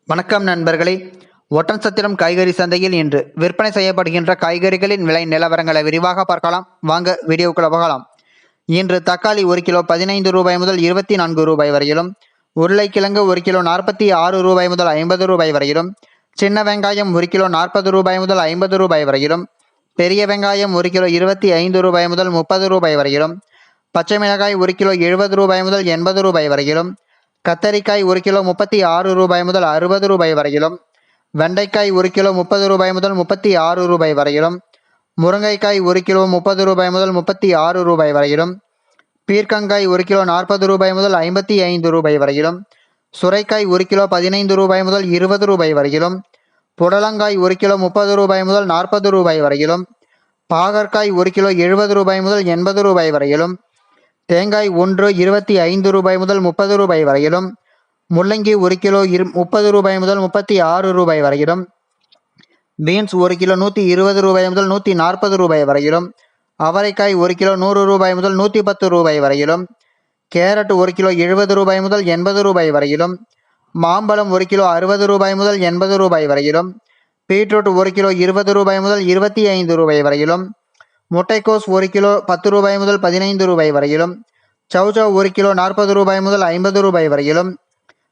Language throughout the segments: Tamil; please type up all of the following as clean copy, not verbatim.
வணக்கம் நண்பர்களே. ஒட்டன்சத்திரம் காய்கறி சந்தையில் இன்று விற்பனை செய்யப்படுகின்ற காய்கறிகளின் விலை நிலவரங்களை விரிவாக பார்க்கலாம். வாங்க வீடியோக்குள்ள போகலாம். இன்று தக்காளி 1 கிலோ 15 ரூபாய் முதல் 24 ரூபாய் வரையிலும், உருளைக்கிழங்கு 1 கிலோ 46 ரூபாய் முதல் 50 ரூபாய் வரையிலும், சின்ன வெங்காயம் 1 கிலோ 40 ரூபாய் முதல் 50 ரூபாய் வரையிலும், பெரிய வெங்காயம் 1 கிலோ 25 ரூபாய் முதல் 30 ரூபாய் வரையிலும், பச்சை மிளகாய் 1 கிலோ 70 ரூபாய் முதல் 80 ரூபாய் வரையிலும், கத்தரிக்காய் 1 கிலோ 36 ரூபாய் முதல் 60 ரூபாய் வரையிலும், வெண்டைக்காய் 1 கிலோ 30 ரூபாய் முதல் 36 ரூபாய் வரையிலும், முருங்கைக்காய் 1 கிலோ 30 ரூபாய் முதல் 36 ரூபாய் வரையிலும், பீர்க்கங்காய் 1 கிலோ 40 ரூபாய் முதல் 55 ரூபாய் வரையிலும், சுரைக்காய் 1 கிலோ 15 ரூபாய் முதல் 20 ரூபாய் வரையிலும், புடலங்காய் 1 கிலோ 30 ரூபாய் முதல் 40 ரூபாய் வரையிலும், பாகற்காய் 1 கிலோ 70 ரூபாய் முதல் 80 ரூபாய் வரையிலும், தேங்காய் 1 25 ரூபாய் முதல் 30 ரூபாய் வரையிலும், முள்ளங்கி 1 கிலோ 30 ரூபாய் முதல் 36 ரூபாய் வரையிலும், பீன்ஸ் 1 கிலோ 120 ரூபாய் முதல் 140 ரூபாய் வரையிலும், அவரைக்காய் 1 கிலோ 100 ரூபாய் முதல் 110 ரூபாய் வரையிலும், கேரட் 1 கிலோ 70 ரூபாய் முதல் 80 ரூபாய் வரையிலும், மாம்பழம் 1 கிலோ 60 ரூபாய் முதல் 80 ரூபாய் வரையிலும், பீட்ரூட் 1 கிலோ 20 ரூபாய் முதல் 25 ரூபாய் வரையிலும், முட்டைக்கோஸ் 1 கிலோ 10 ரூபாய் முதல் 15 ரூபாய் வரையிலும், சௌசௌ 1 கிலோ 40 ரூபாய் முதல் 50 ரூபாய் வரையிலும்,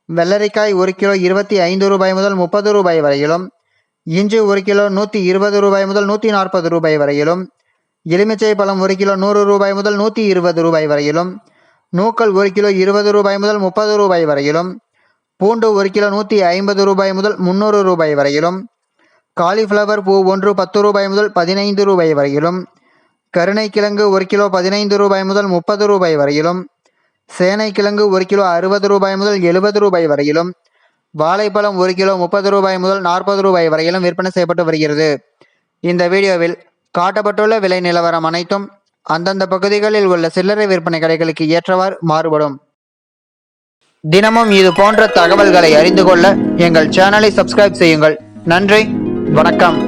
வெள்ளரிக்காய் 1 கிலோ 25 ரூபாய் முதல் 30 ரூபாய் வரையிலும், இஞ்சி 1 கிலோ 120 ரூபாய் முதல் 140 ரூபாய் வரையிலும், எலுமிச்சை பழம் 1 கிலோ 100 ரூபாய் முதல் 120 ரூபாய் வரையிலும், நூக்கல் 1 கிலோ 20 ரூபாய் முதல் 30 ரூபாய் வரையிலும், பூண்டு 1 கிலோ 150 ரூபாய் முதல் 300 ரூபாய் வரையிலும், காலிஃப்ளவர் பூ 1 10 ரூபாய் முதல் 15 ரூபாய் வரையிலும், கருணைக்கிழங்கு 1 கிலோ 15 ரூபாய் முதல் 30 ரூபாய் வரையிலும், சேனைக்கிழங்கு 1 கிலோ 60 ரூபாய் முதல் 70 ரூபாய் வரையிலும், வாழைப்பழம் 1 கிலோ 30 ரூபாய் முதல் 40 ரூபாய் வரையிலும் விற்பனை செய்யப்பட்டு வருகிறது. இந்த வீடியோவில் காட்டப்பட்டுள்ள விலை நிலவரம் அனைத்தும் அந்தந்த பகுதிகளில் உள்ள சில்லறை விற்பனை கடைகளுக்கு ஏற்றவாறு மாறுபடும். தினமும் இது போன்ற தகவல்களை அறிந்து கொள்ள எங்கள் சேனலை சப்ஸ்கிரைப் செய்யுங்கள். நன்றி, வணக்கம்.